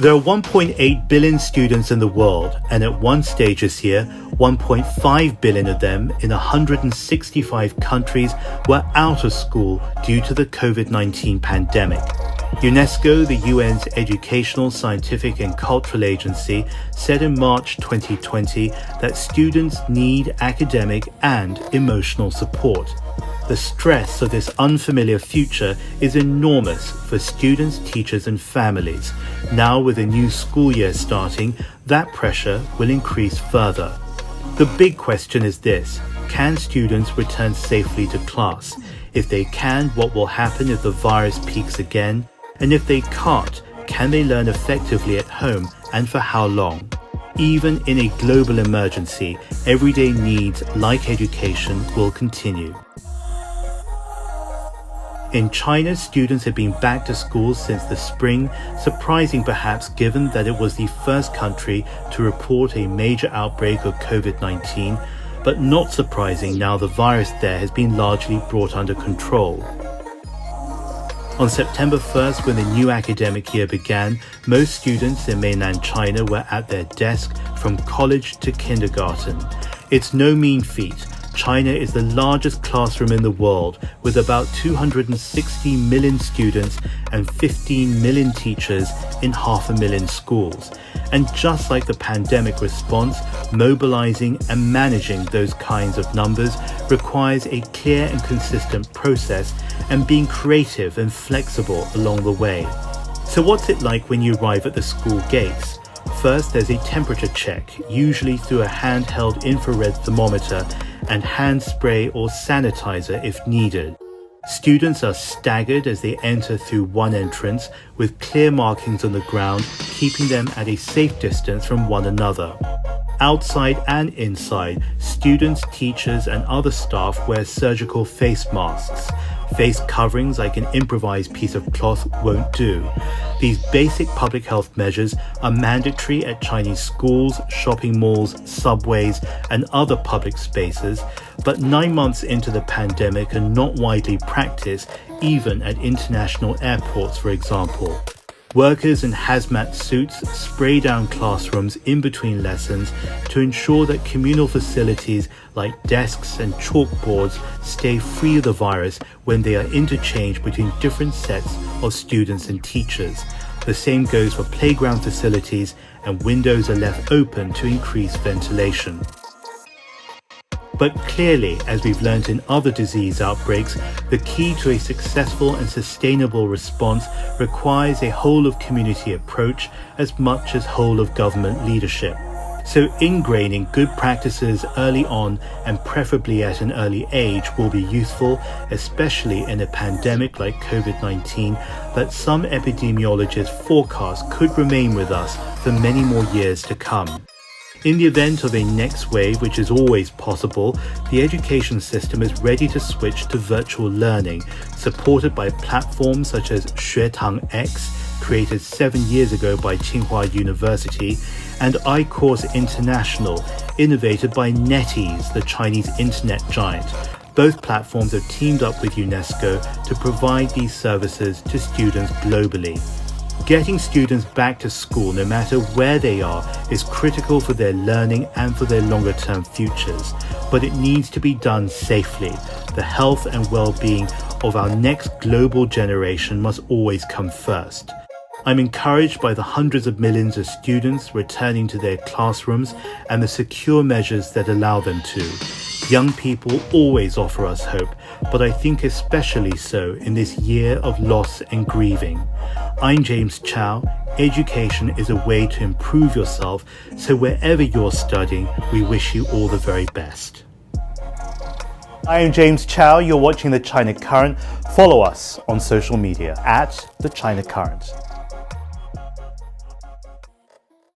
There are 1.8 billion students in the world, and at one stage this year, 1.5 billion of them in 165 countries were out of school due to the COVID-19 pandemic. UNESCO, the UN's educational, scientific and cultural agency, said in March 2020 that students need academic and emotional support. The stress of this unfamiliar future is enormous for students, teachers and families. Now, with a new school year starting, that pressure will increase further. The big question is this: can students return safely to class? If they can, what will happen if the virus peaks again? And if they can't, can they learn effectively at home, and for how long? Even in a global emergency, everyday needs like education will continue. In China, students have been back to school since the spring, surprising perhaps given that it was the first country to report a major outbreak of COVID-19, but not surprising now the virus there has been largely brought under control. On September 1st, when the new academic year began, most students in mainland China were at their desk from college to kindergarten. It's no mean feat. China is the largest classroom in the world, with about 260 million students and 15 million teachers in 500,000 schools. And just like the pandemic response, mobilizing and managing those kinds of numbers requires a clear and consistent process and being creative and flexible along the way. So what's it like when you arrive at the school gates? First, there's a temperature check, usually through a handheld infrared thermometer and hand spray or sanitizer if needed. Students are staggered as they enter through one entrance with clear markings on the ground, keeping them at a safe distance from one another. Outside and inside, students, teachers and other staff wear surgical face masks. Face coverings like an improvised piece of cloth won't do. These basic public health measures are mandatory at Chinese schools, shopping malls, subways and other public spaces, but 9 months into the pandemic are not widely practiced even at international airports, for example. Workers in hazmat suits spray down classrooms in between lessons to ensure that communal facilities like desks and chalkboards stay free of the virus when they are interchanged between different sets of students and teachers. The same goes for playground facilities, and windows are left open to increase ventilation. But clearly, as we've learnt in other disease outbreaks, the key to a successful and sustainable response requires a whole-of-community approach as much as whole-of-government leadership. So ingraining good practices early on and preferably at an early age will be useful, especially in a pandemic like COVID-19 that some epidemiologists forecast could remain with us for many more years to come. In the event of a next wave, which is always possible, the education system is ready to switch to virtual learning, supported by platforms such as Xuetang X, created 7 years ago by Tsinghua University, and iCourse International, innovated by NetEase, the Chinese internet giant. Both platforms have teamed up with UNESCO to provide these services to students globally. Getting students back to school, no matter where they are, is critical for their learning and for their longer-term futures. But it needs to be done safely. The health and well-being of our next global generation must always come first. I'm encouraged by the hundreds of millions of students returning to their classrooms and the secure measures that allow them to. Young people always offer us hope, but I think especially so in this year of loss and grieving. I'm James Chow. Education is a way to improve yourself, so wherever you're studying, we wish you all the very best. I am James Chow. You're watching The China Current. Follow us on social media at The China Current.